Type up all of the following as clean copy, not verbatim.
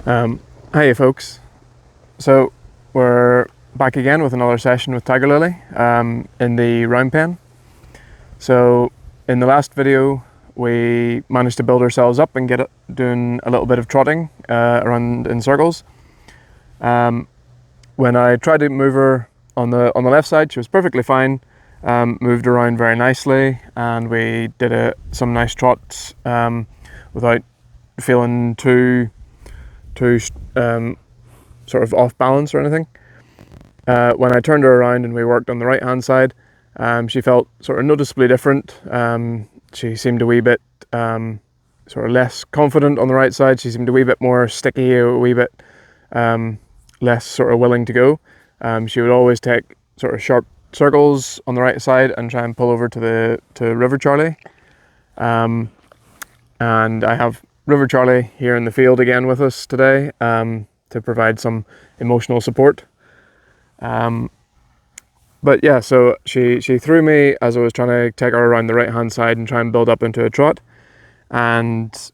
Hi folks, so we're back again with another session with Tiger Lily in the round pen. So in the last video we managed to build ourselves up and get doing a little bit of trotting around in circles. When I tried to move her on the left side, she was perfectly fine, moved around very nicely, and we did some nice trots without feeling too sort of off balance or anything. When I turned her around and we worked on the right hand side, she felt sort of noticeably different. She seemed a wee bit sort of less confident on the right side. She seemed a wee bit more sticky, a wee bit less sort of willing to go. She would always take sort of sharp circles on the right side and try and pull over to River Charlie. And I have River Charlie here in the field again with us today to provide some emotional support. But yeah, so she threw me as I was trying to take her around the right hand side and try and build up into a trot. And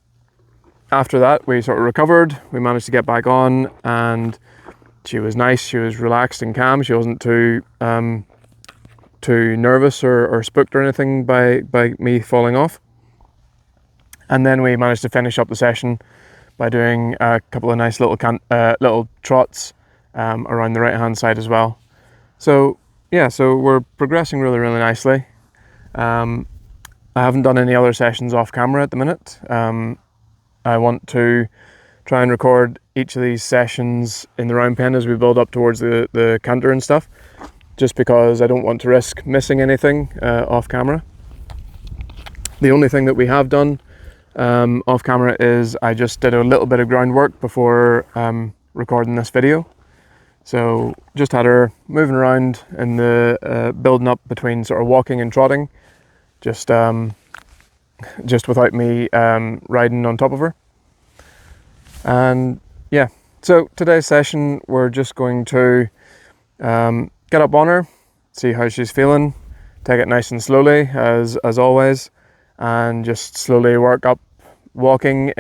after that we sort of recovered, we managed to get back on, and she was nice, she was relaxed and calm. She wasn't too nervous or spooked or anything by me falling off. And then we managed to finish up the session by doing a couple of nice little trots around the right hand side as well. So yeah, so we're progressing really nicely. I haven't done any other sessions off camera at the minute. I want to try and record each of these sessions in the round pen as we build up towards the canter and stuff, just because I don't want to risk missing anything off camera. The only thing that we have done off camera is I just did a little bit of groundwork before recording this video. So just had her moving around in the building up between sort of walking and trotting, just without me riding on top of her. And yeah, so today's session we're just going to get up on her, see how she's feeling, take it nice and slowly as always, and just slowly work up, working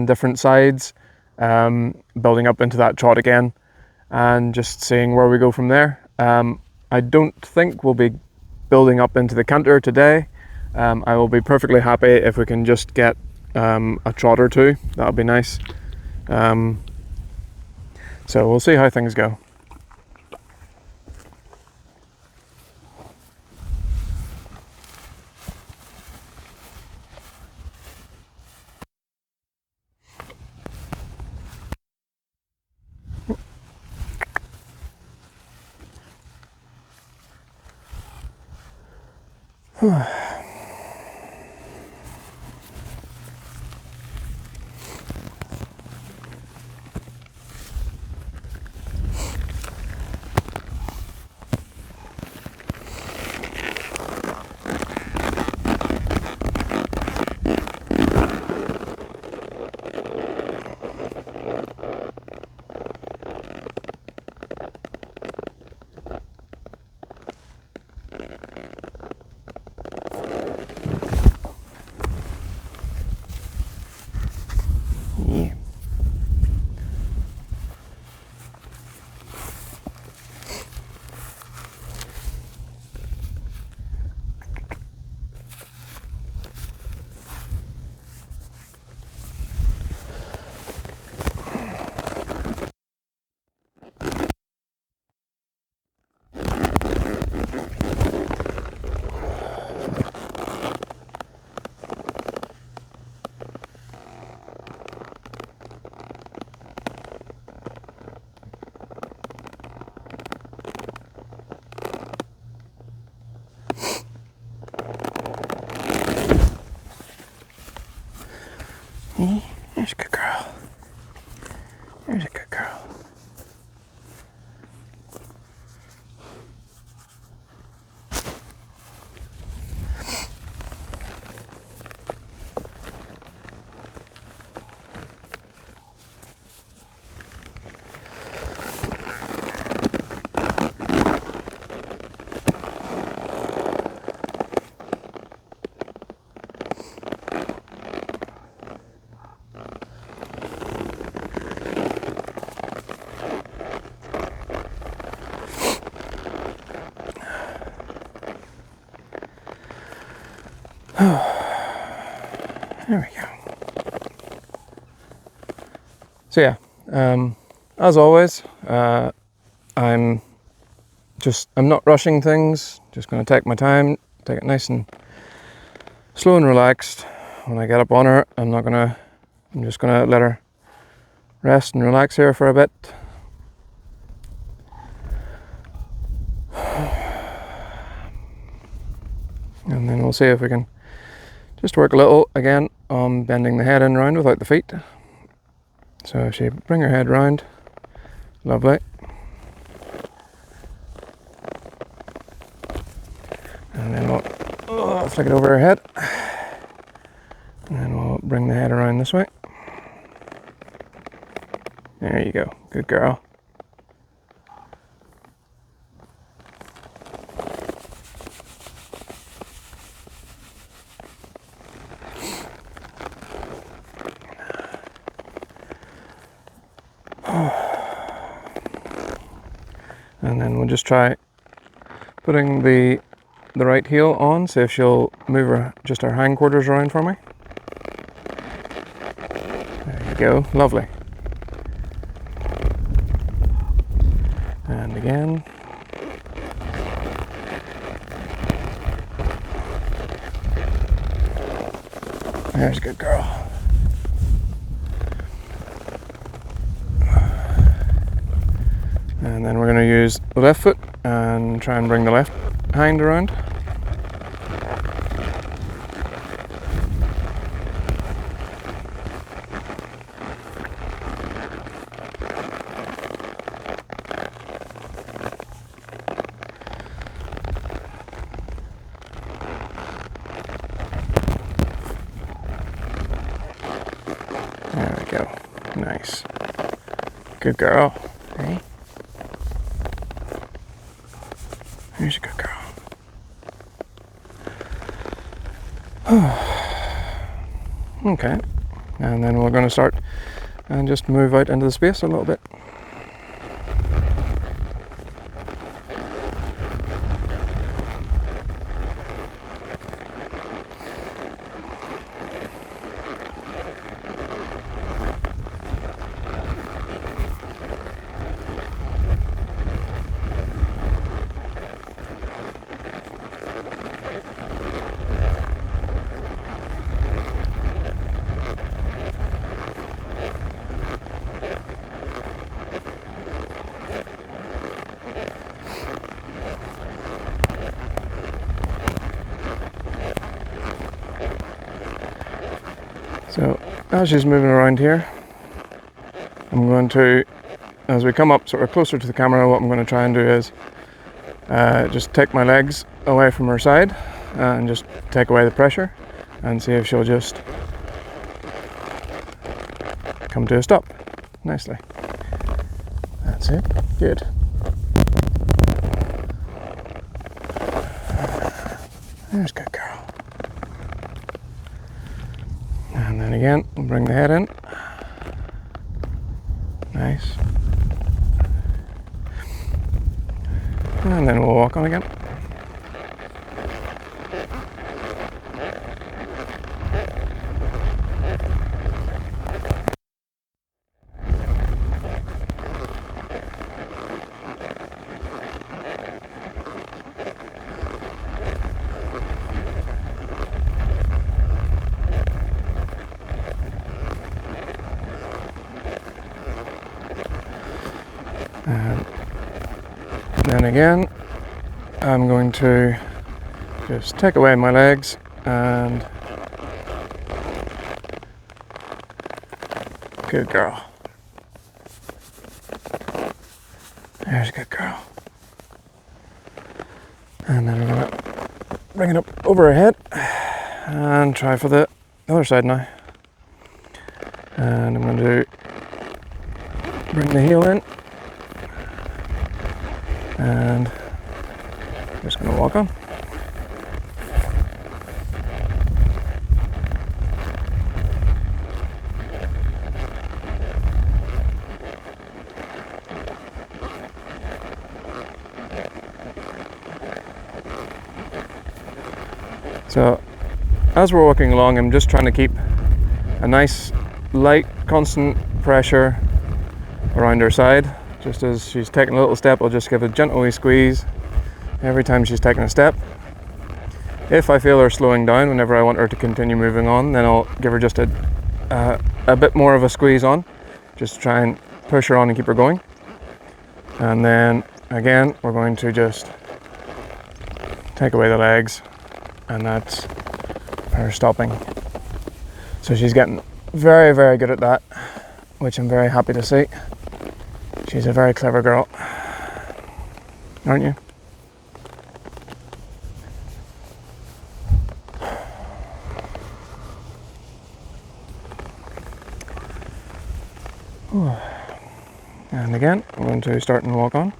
different sides, building up into that trot again, and just seeing where we go from there. I don't think we'll be building up into the canter today. I will be perfectly happy if we can just get a trot or two. That'll be nice. So we'll see how things go. Yeah. There's a good girl. There's a good girl. So yeah, as always, I'm not rushing things, just going to take my time, take it nice and slow and relaxed. When I get up on her, I'm just going to let her rest and relax here for a bit. And then we'll see if we can just work a little again on bending the head in round without the feet. So if she bring her head round, lovely. And then we'll flick it over her head. And then we'll bring the head around this way. There you go, good girl. And then we'll just try putting the right heel on, see if she'll move just her hindquarters around for me. There you go, lovely. And again. There's a good girl. And then we're going to use the left foot and try and bring the left hind around. There we go. Nice. Good girl. Hey. Here's a good girl. Okay. And then we're going to start and just move out into the space a little bit. So as she's moving around here, I'm going to, as we come up sort of closer to the camera, what I'm going to try and do is just take my legs away from her side and just take away the pressure and see if she'll just come to a stop nicely. That's it. Good. There's a good girl. And then again, we'll bring the head in. Nice. And then we'll walk on again. And then again, I'm going to just take away my legs and good girl. There's a good girl. And then I'm going to bring it up over her head and try for the other side now. And I'm going to bring the heel in. And I'm just going to walk on. So as we're walking along, I'm just trying to keep a nice light constant pressure around her side. Just as she's taking a little step, I'll just give a gentle wee squeeze every time she's taking a step. If I feel her slowing down whenever I want her to continue moving on, then I'll give her just a bit more of a squeeze on, just to try and push her on and keep her going. And then again, we're going to just take away the legs, and that's her stopping. So she's getting very, very good at that, which I'm very happy to see. She's a very clever girl, aren't you? And again, I'm going to start and walk on.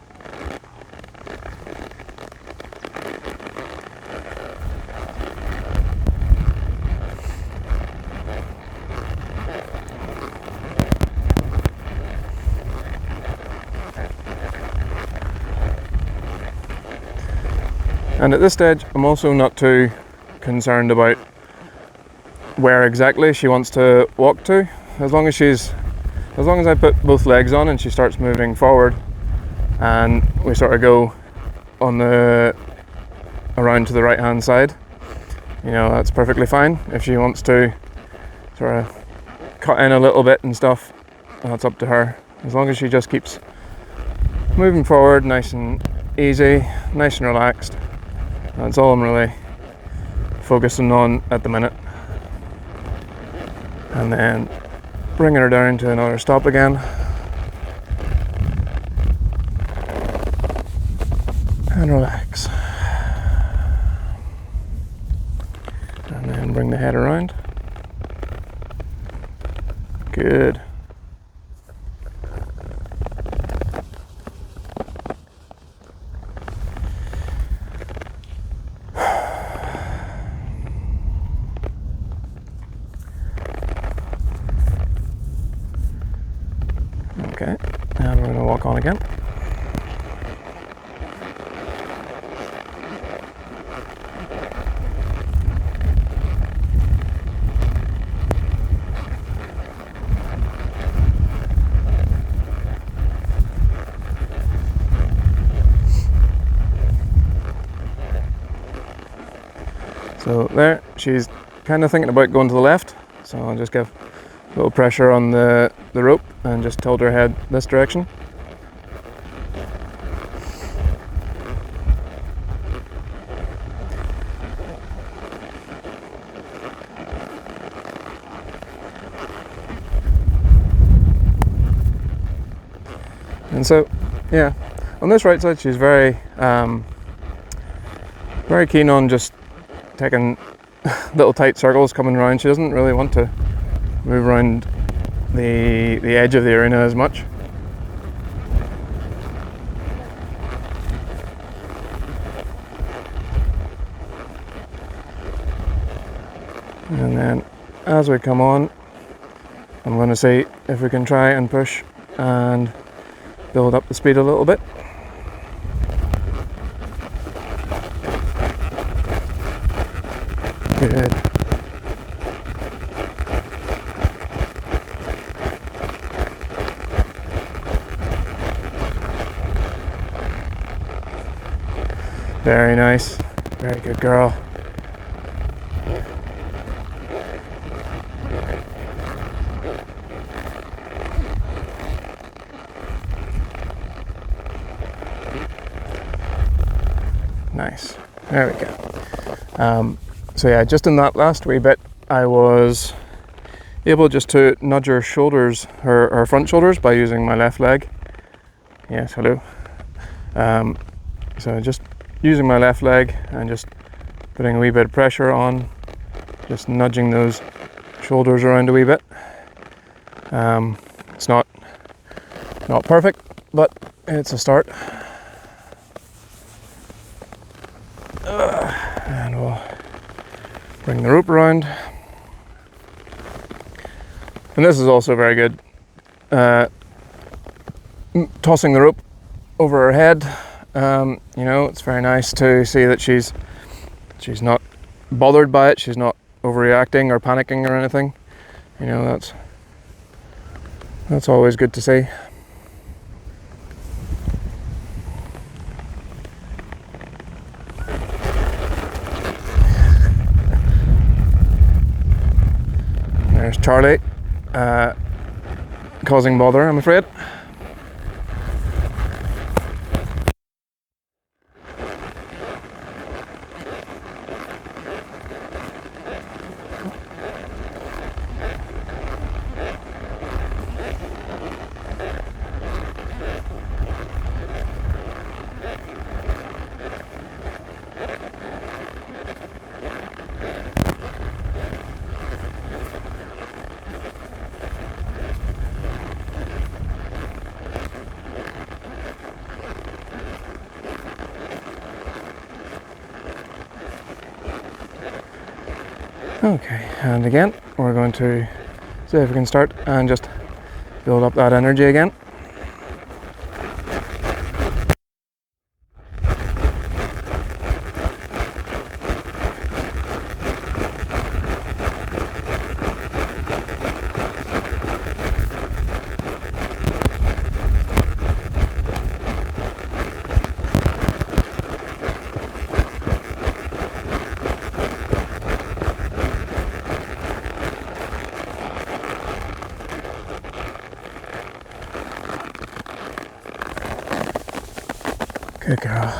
And at this stage, I'm also not too concerned about where exactly she wants to walk to. As long as I put both legs on and she starts moving forward, and we sort of go on around to the right hand side, that's perfectly fine. If she wants to sort of cut in a little bit and stuff, that's up to her. As long as she just keeps moving forward nice and easy, nice and relaxed, that's all I'm really focusing on at the minute. And then bringing her down to another stop again. And relax. And then bring the head around. Good. Okay, and we're going to walk on again. So there, she's kind of thinking about going to the left, so I'll just give a little pressure on the rope and just tilt her head this direction. And so, yeah, on this right side, she's very keen on just taking little tight circles coming around. She doesn't really want to move around the edge of the arena as much. And then as we come on, I'm going to see if we can try and push and build up the speed a little bit. Good. Very nice. Very good girl. Nice. There we go. So yeah, just in that last wee bit, I was able just to nudge her shoulders, her front shoulders, by using my left leg. Yes, hello. So just using my left leg and just putting a wee bit of pressure on, just nudging those shoulders around a wee bit. It's not perfect, but it's a start. And we'll bring the rope around. And this is also very good. Tossing the rope over her head. It's very nice to see that she's not bothered by it. She's not overreacting or panicking or anything. That's always good to see. There's Charlie causing bother, I'm afraid. Okay, and again, we're going to see if we can start and just build up that energy again. Good girl.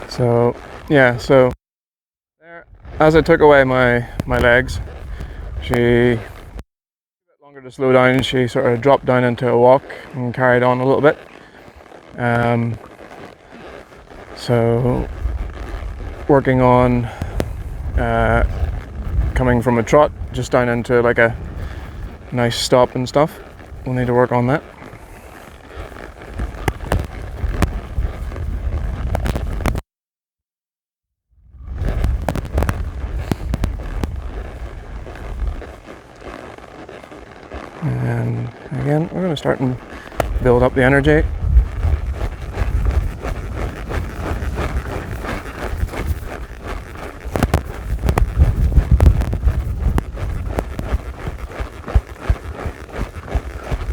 So yeah, so there, as I took away my legs, she a bit longer to slow down. She sort of dropped down into a walk and carried on a little bit. So working on coming from a trot just down into like a nice stop and stuff. We'll need to work on that. And again, we're going to start and build up the energy.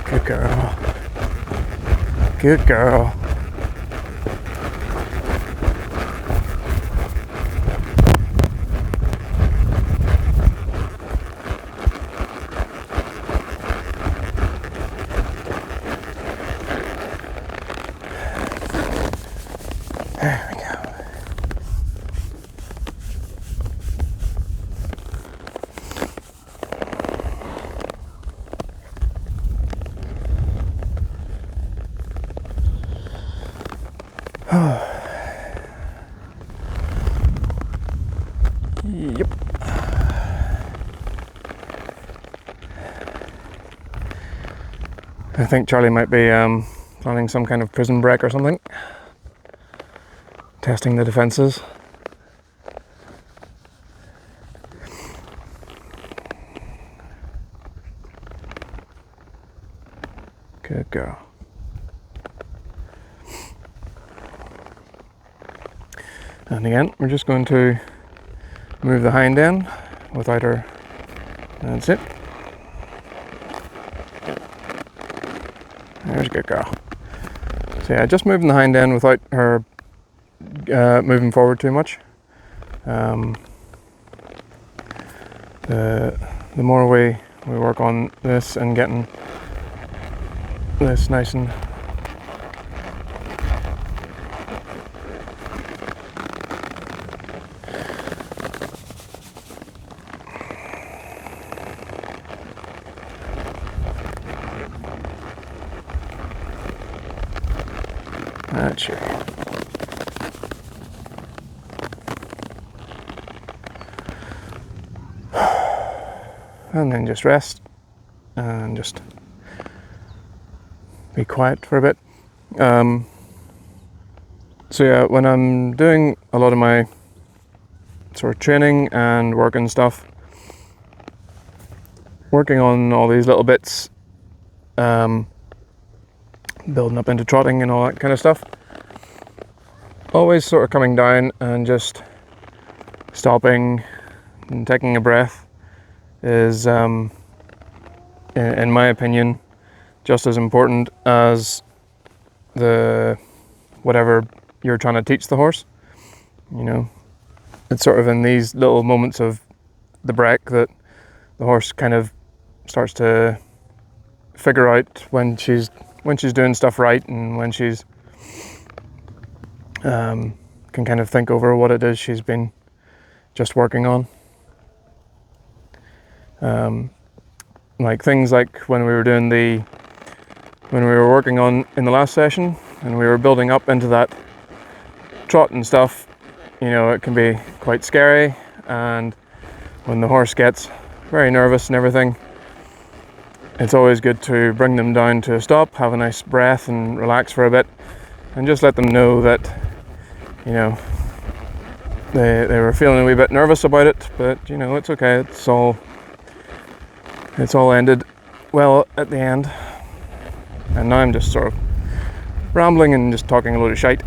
Good girl. Good girl. There we go. Yep. I think Charlie might be planning some kind of prison break or something. Testing the defenses. Good girl. And again, we're just going to move the hind end without her. That's it. There's a good girl. So yeah, just moving the hind end without her moving forward too much. The more we work on this and getting this nice and that's sure. And then just rest and just be quiet for a bit. So yeah, when I'm doing a lot of my sort of training and work and stuff, working on all these little bits, building up into trotting and all that kind of stuff, always sort of coming down and just stopping and taking a breath is in my opinion, just as important as the whatever you're trying to teach the horse. You know, it's sort of in these little moments of the break that the horse kind of starts to figure out when she's doing stuff right, and when she's can kind of think over what it is she's been just working on. Like things like when we were working on in the last session and we were building up into that trot and stuff, you know, it can be quite scary, and when the horse gets very nervous and everything, it's always good to bring them down to a stop, have a nice breath and relax for a bit, and just let them know that, you know, they were feeling a wee bit nervous about it, but you know, it's okay. It's all ended well at the end. And now I'm just sort of rambling and just talking a load of shite.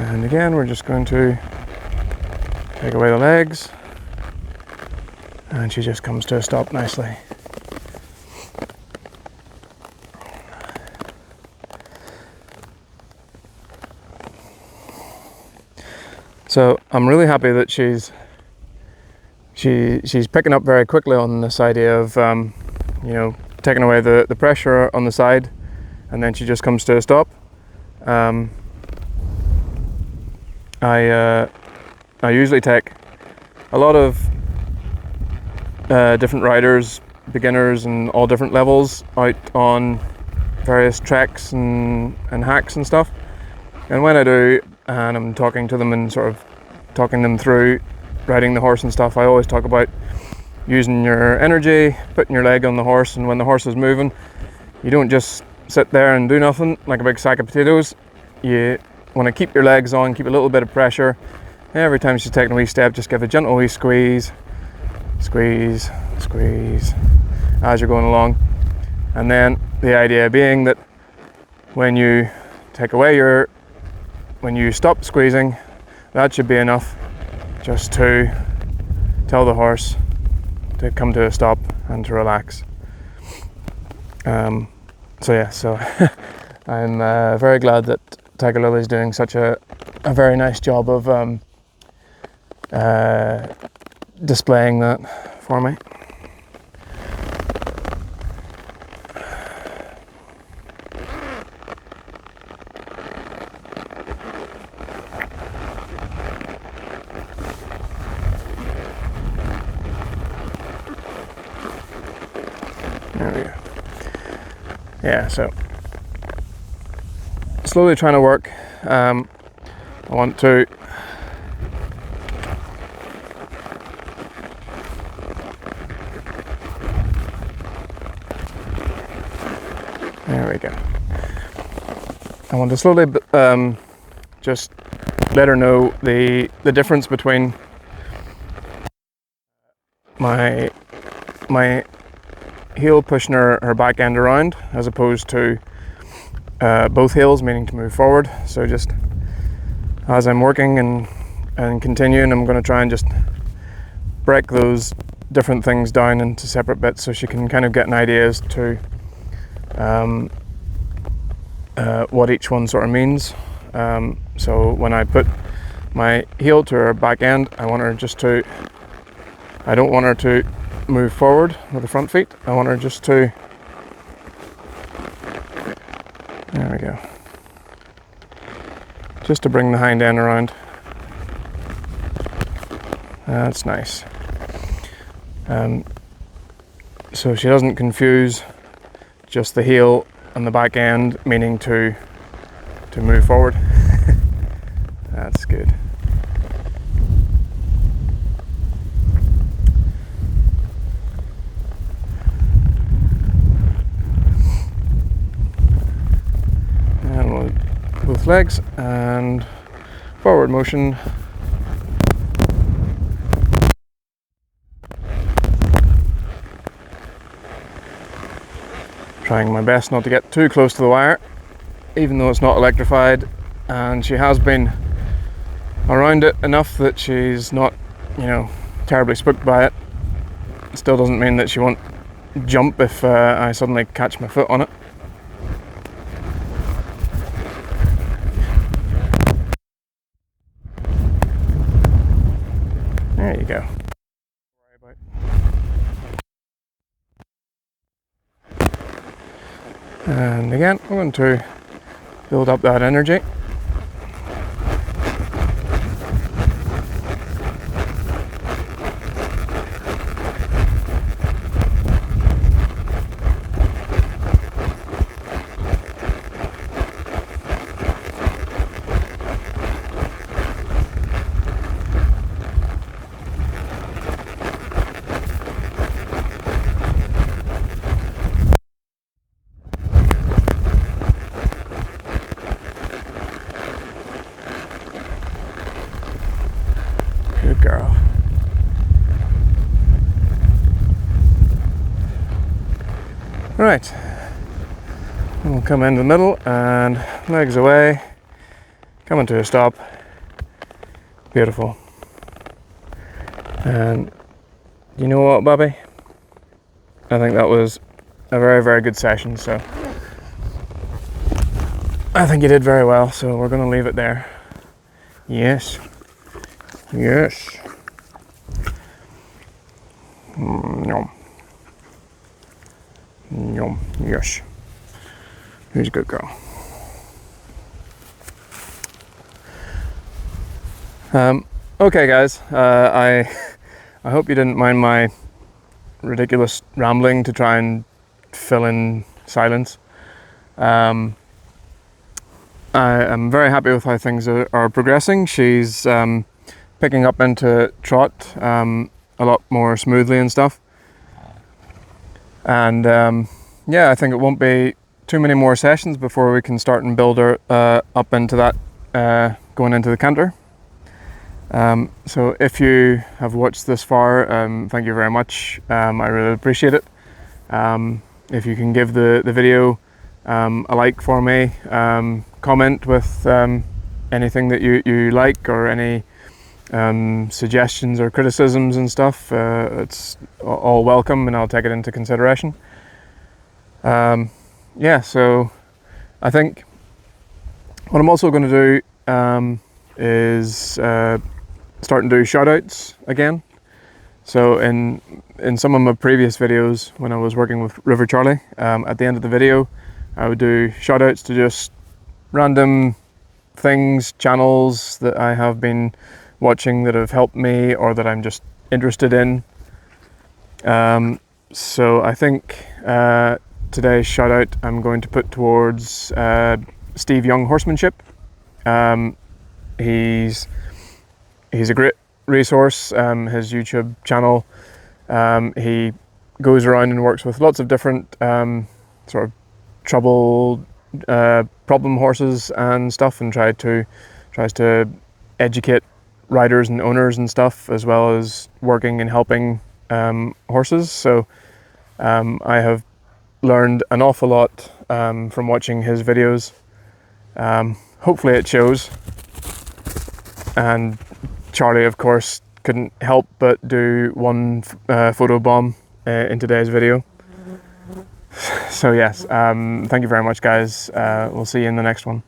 And again, we're just going to take away the legs, and she just comes to a stop nicely. So I'm really happy that she's picking up very quickly on this idea of you know, taking away the pressure on the side, and then she just comes to a stop. I usually take a lot of different riders, beginners and all different levels, out on various treks and hacks and stuff. And when I do, and I'm talking to them and sort of talking them through riding the horse and stuff, I always talk about using your energy, putting your leg on the horse, and when the horse is moving, you don't just sit there and do nothing like a big sack of potatoes. You want to keep your legs on, keep a little bit of pressure. Every time she's taking a wee step, just give a gentle wee squeeze, squeeze, squeeze as you're going along. And then the idea being that when you stop squeezing, that should be enough just to tell the horse to come to a stop and to relax. So I'm very glad that Tiger Lily is doing such a very nice job of displaying that for me. There we go. Yeah, so slowly trying to work. I want to there we go. I want to slowly just let her know the difference between my heel pushing her back end around, as opposed to both heels, meaning to move forward. So just as I'm working and continuing, I'm going to try and just break those different things down into separate bits, so she can kind of get an idea as to what each one sort of means. So when I put my heel to her back end, I don't want her to move forward with the front feet. I want her just to, there we go, just to bring the hind end around. That's nice. So she doesn't confuse just the heel and the back end meaning to move forward. That's good. both legs and forward motion. Trying my best not to get too close to the wire, even though it's not electrified, and she has been around it enough that she's not, you know, terribly spooked by it. It still doesn't mean that she won't jump if I suddenly catch my foot on it. There you go. And again, I'm going to build up that energy. Good girl. Right, we'll come in the middle and legs away, coming to a stop. Beautiful. And you know what, Bobby? I think that was a very, very good session, so I think you did very well, so we're going to leave it there. Yes. Yes. Yum. Yum. Yes. Who's a good girl? Okay, guys. I hope you didn't mind my ridiculous rambling to try and fill in silence. I am very happy with how things are progressing. She's picking up into trot a lot more smoothly and stuff. And yeah, I think it won't be too many more sessions before we can start and build her up into that going into the canter. So if you have watched this far, thank you very much. I really appreciate it. If you can give the video a like for me, comment with anything that you like, or any suggestions or criticisms and stuff. It's all welcome, and I'll take it into consideration. Yeah, so I think what I'm also going to do is start and do shout outs again. So in some of my previous videos, when I was working with River Charlie, at the end of the video I would do shout outs to just random things, channels that I have been watching that have helped me or that I'm just interested in. So I think today's shout out I'm going to put towards Steve Young Horsemanship. He's a great resource. His YouTube channel, he goes around and works with lots of different sort of problem horses and stuff, and tries to educate riders and owners and stuff, as well as working and helping horses. So I have learned an awful lot from watching his videos. Hopefully it shows. And Charlie, of course, couldn't help but do one photo bomb in today's video. So yes, thank you very much, guys. We'll see you in the next one.